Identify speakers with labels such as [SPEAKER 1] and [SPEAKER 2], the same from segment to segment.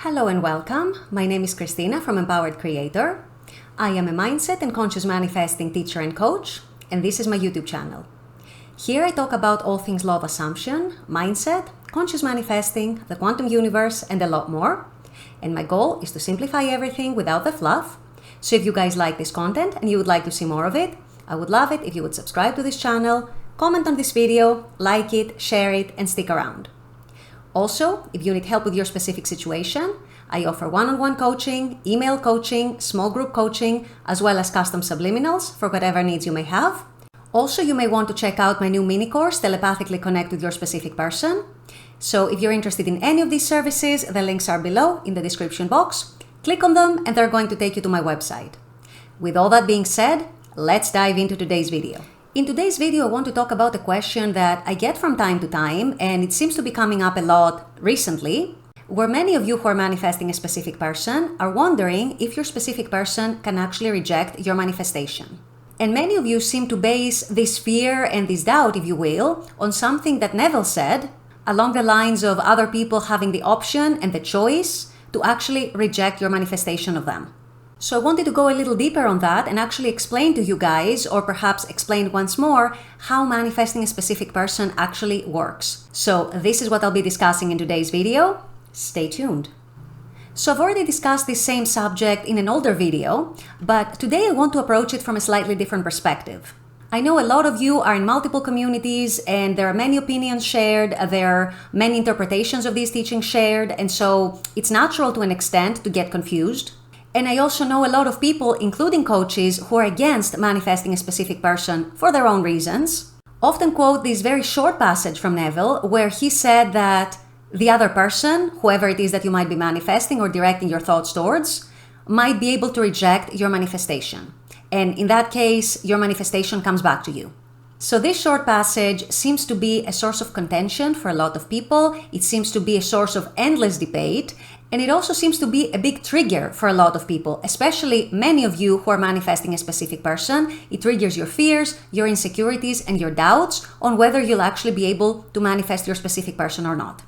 [SPEAKER 1] Hello and welcome. My name is Christina from Empowered Creator. I am a mindset and conscious manifesting teacher and coach, and this is my YouTube channel. Here I talk about all things law of assumption, mindset, conscious manifesting, the quantum universe, and a lot more. And my goal is to simplify everything without the fluff. So if you guys like this content and you would like to see more of it, I would love it if you would subscribe to this channel, comment on this video, like it, share it, and stick around. Also, if you need help with your specific situation, I offer one-on-one coaching, email coaching, small group coaching, as well as custom subliminals for whatever needs you may have. Also, you may want to check out my new mini course, Telepathically Connect with Your Specific Person. So if you're interested in any of these services, the links are below in the description box. Click on them and they're going to take you to my website. With all that being said, let's dive into today's video. In today's video, I want to talk about a question that I get from time to time, and it seems to be coming up a lot recently, where many of you who are manifesting a specific person are wondering if your specific person can actually reject your manifestation. And many of you seem to base this fear and this doubt, if you will, on something that Neville said, along the lines of other people having the option and the choice to actually reject your manifestation of them. So I wanted to go a little deeper on that and actually explain to you guys, or perhaps explain once more, how manifesting a specific person actually works. So this is what I'll be discussing in today's video. Stay tuned. So I've already discussed this same subject in an older video, but today I want to approach it from a slightly different perspective. I know a lot of you are in multiple communities and there are many opinions shared, there are many interpretations of these teachings shared, and so it's natural to an extent to get confused. And I also know a lot of people, including coaches, who are against manifesting a specific person for their own reasons. Often quote this very short passage from Neville where he said that the other person, whoever it is that you might be manifesting or directing your thoughts towards, might be able to reject your manifestation. And in that case, your manifestation comes back to you. So this short passage seems to be a source of contention for a lot of people. It seems to be a source of endless debate. And it also seems to be a big trigger for a lot of people, especially many of you who are manifesting a specific person. It triggers your fears, your insecurities, and your doubts on whether you'll actually be able to manifest your specific person or not.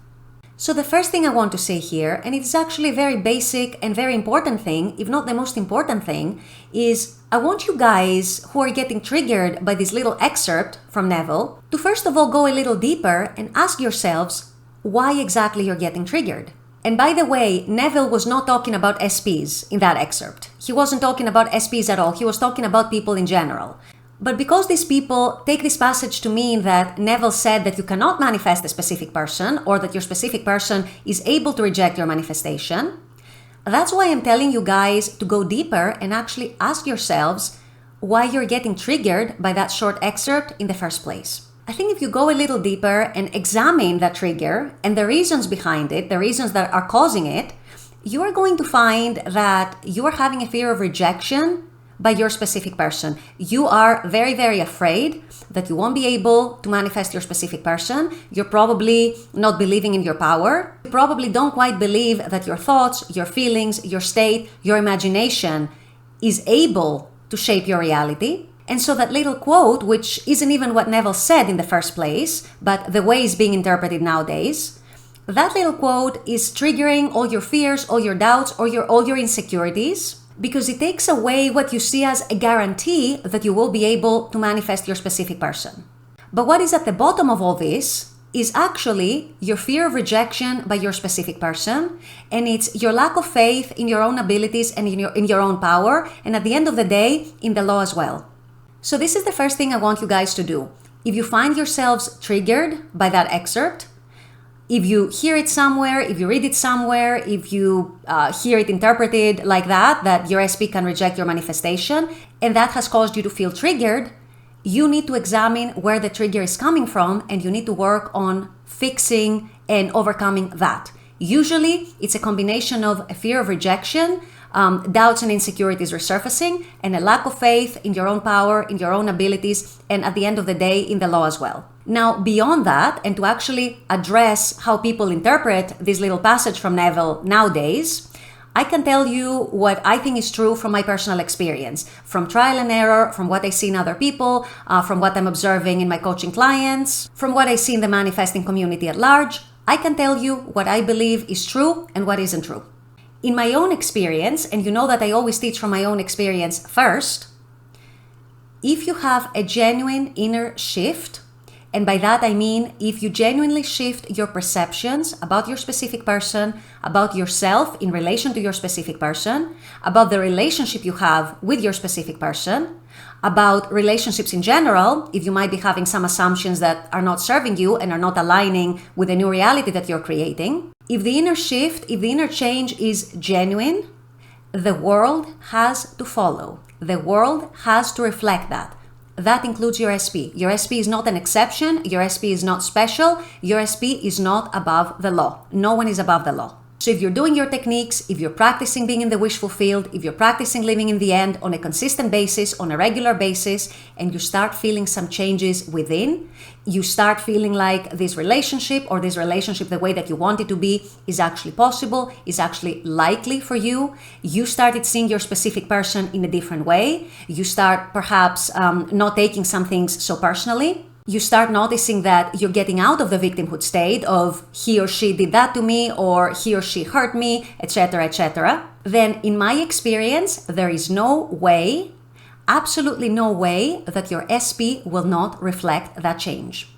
[SPEAKER 1] So the first thing I want to say here, and it's actually a very basic and very important thing, if not the most important thing, is I want you guys who are getting triggered by this little excerpt from Neville to first of all go a little deeper and ask yourselves why exactly you're getting triggered. And by the way, Neville was not talking about SPs in that excerpt. He wasn't talking about SPs at all. He was talking about people in general. But because these people take this passage to mean that Neville said that you cannot manifest a specific person or that your specific person is able to reject your manifestation, that's why I'm telling you guys to go deeper and actually ask yourselves why you're getting triggered by that short excerpt in the first place. I think if you go a little deeper and examine that trigger and the reasons behind it, the reasons that are causing it, you are going to find that you are having a fear of rejection by your specific person. You are very, very afraid that you won't be able to manifest your specific person. You're probably not believing in your power. You probably don't quite believe that your thoughts, your feelings, your state, your imagination is able to shape your reality. And so that little quote, which isn't even what Neville said in the first place, but the way it's being interpreted nowadays, that little quote is triggering all your fears, all your doubts, or all your insecurities, because it takes away what you see as a guarantee that you will be able to manifest your specific person. But what is at the bottom of all this is actually your fear of rejection by your specific person, and it's your lack of faith in your own abilities and in your own power, and at the end of the day, in the law as well. So this is the first thing I want you guys to do. If you find yourselves triggered by that excerpt, if you hear it somewhere, if you read it somewhere, if you hear it interpreted like that your SP can reject your manifestation, and that has caused you to feel triggered, you need to examine where the trigger is coming from, and you need to work on fixing and overcoming that. Usually, it's a combination of a fear of rejection, doubts and insecurities resurfacing, and a lack of faith in your own power, in your own abilities, and at the end of the day, in the law as well. Now, beyond that, and to actually address how people interpret this little passage from Neville nowadays, I can tell you what I think is true from my personal experience, from trial and error, from what I see in other people, from what I'm observing in my coaching clients, from what I see in the manifesting community at large. I can tell you what I believe is true and what isn't true. In my own experience, and you know that I always teach from my own experience first, if you have a genuine inner shift, and by that I mean if you genuinely shift your perceptions about your specific person, about yourself in relation to your specific person, about the relationship you have with your specific person, about relationships in general, if you might be having some assumptions that are not serving you and are not aligning with the new reality that you're creating. If the inner shift, if the inner change is genuine, the world has to follow. The world has to reflect that. That includes your SP. Your SP is not an exception. Your SP is not special. Your SP is not above the law. No one is above the law. So if you're doing your techniques, if you're practicing being in the wishful field, if you're practicing living in the end on a consistent basis, on a regular basis, and you start feeling some changes within, you start feeling like this relationship the way that you want it to be is actually possible, is actually likely for you. You started seeing your specific person in a different way. You start perhaps not taking some things so personally. You start noticing that you're getting out of the victimhood state of he or she did that to me, or he or she hurt me, etc., etc. Then in my experience, there is no way, absolutely no way that your SP will not reflect that change.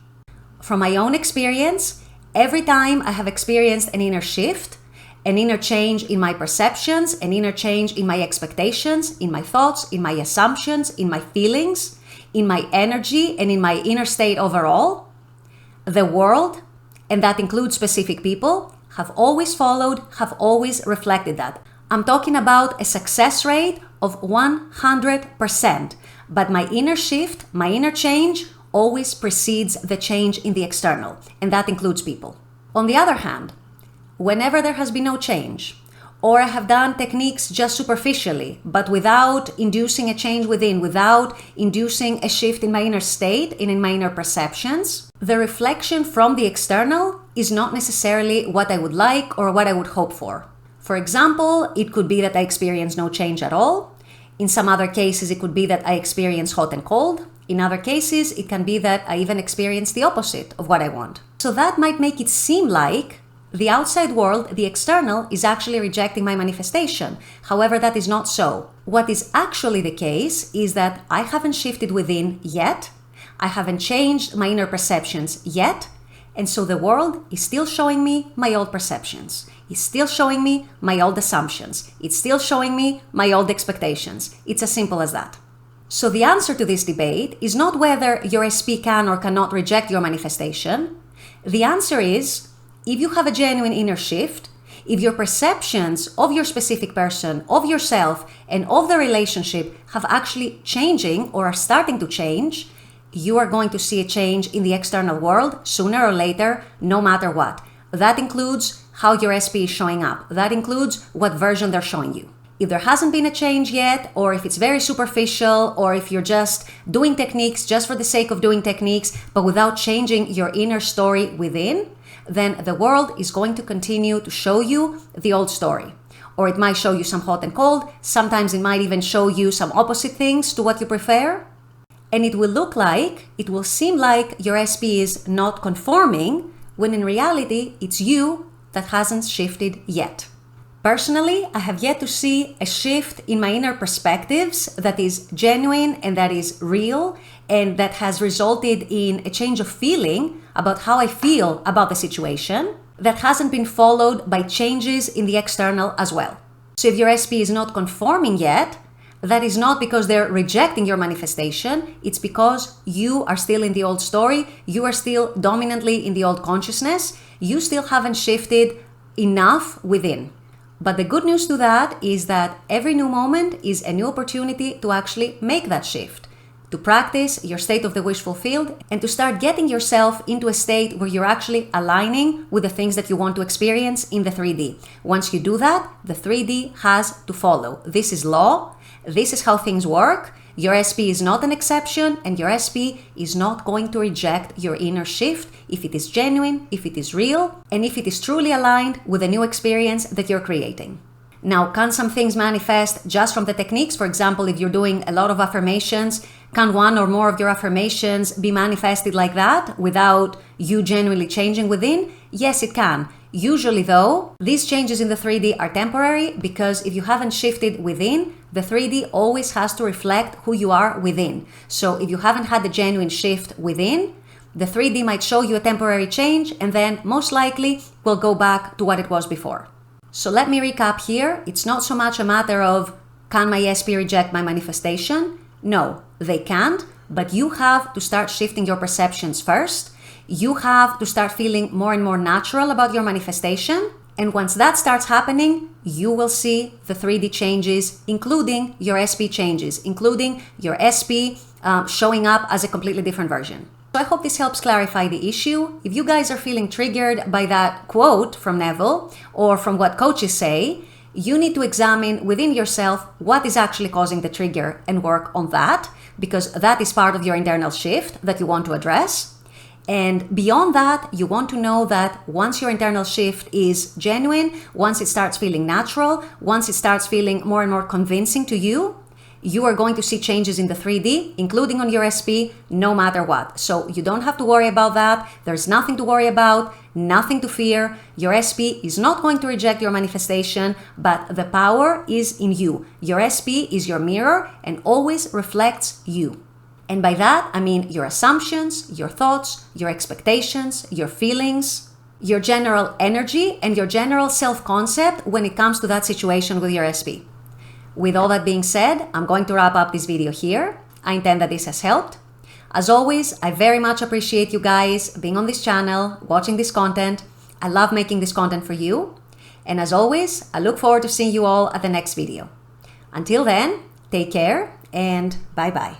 [SPEAKER 1] From my own experience, every time I have experienced an inner shift, an inner change in my perceptions, an inner change in my expectations, in my thoughts, in my assumptions, in my feelings, in my energy, and in my inner state overall, the world, and that includes specific people, have always followed, have always reflected that. I'm talking about a success rate of 100%, but my inner shift, my inner change, always precedes the change in the external, and that includes people. On the other hand, whenever there has been no change, or I have done techniques just superficially, but without inducing a change within, without inducing a shift in my inner state and in my inner perceptions, the reflection from the external is not necessarily what I would like or what I would hope for. For example, it could be that I experience no change at all. In some other cases, it could be that I experience hot and cold. In other cases, it can be that I even experience the opposite of what I want. So that might make it seem like the outside world, the external, is actually rejecting my manifestation. However, that is not so. What is actually the case is that I haven't shifted within yet. I haven't changed my inner perceptions yet. And so the world is still showing me my old perceptions. It's still showing me my old assumptions. It's still showing me my old expectations. It's as simple as that. So the answer to this debate is not whether your SP can or cannot reject your manifestation. The answer is, if you have a genuine inner shift, if your perceptions of your specific person, of yourself, and of the relationship have actually changing or are starting to change, you are going to see a change in the external world sooner or later, no matter what. That includes how your SP is showing up. That includes what version they're showing you. If there hasn't been a change yet, or if it's very superficial, or if you're just doing techniques just for the sake of doing techniques, but without changing your inner story within, then the world is going to continue to show you the old story. Or it might show you some hot and cold. Sometimes it might even show you some opposite things to what you prefer. And it will seem like your SP is not conforming, when in reality, it's you that hasn't shifted yet. Personally, I have yet to see a shift in my inner perspectives that is genuine and that is real and that has resulted in a change of feeling about how I feel about the situation that hasn't been followed by changes in the external as well. So if your SP is not conforming yet, that is not because they're rejecting your manifestation. It's because you are still in the old story. You are still dominantly in the old consciousness. You still haven't shifted enough within. But the good news to that is that every new moment is a new opportunity to actually make that shift, to practice your state of the wishful field, and to start getting yourself into a state where you're actually aligning with the things that you want to experience in the 3D. Once you do that, the 3D has to follow. This is law. This is how things work. Your SP is not an exception, and your SP is not going to reject your inner shift if it is genuine, if it is real, and if it is truly aligned with the new experience that you're creating. Now, can some things manifest just from the techniques? For example, if you're doing a lot of affirmations, can one or more of your affirmations be manifested like that without you genuinely changing within? Yes, it can. Usually though, these changes in the 3D are temporary because if you haven't shifted within, the 3D always has to reflect who you are within. So if you haven't had the genuine shift within, the 3D might show you a temporary change and then most likely will go back to what it was before. So let me recap here. It's not so much a matter of, can my SP reject my manifestation? No, they can't, but you have to start shifting your perceptions first. You have to start feeling more and more natural about your manifestation. And once that starts happening, you will see the 3D changes, including your SP changes, including your SP showing up as a completely different version. So I hope this helps clarify the issue. If you guys are feeling triggered by that quote from Neville or from what coaches say, you need to examine within yourself what is actually causing the trigger and work on that, because that is part of your internal shift that you want to address. And beyond that, you want to know that once your internal shift is genuine, once it starts feeling natural, once it starts feeling more and more convincing to you, you are going to see changes in the 3D, including on your SP, no matter what. So you don't have to worry about that. There's nothing to worry about, nothing to fear. Your SP is not going to reject your manifestation, but the power is in you. Your SP is your mirror and always reflects you. And by that, I mean your assumptions, your thoughts, your expectations, your feelings, your general energy, and your general self-concept when it comes to that situation with your SP. With all that being said, I'm going to wrap up this video here. I intend that this has helped. As always, I very much appreciate you guys being on this channel, watching this content. I love making this content for you. And as always, I look forward to seeing you all at the next video. Until then, take care and bye-bye.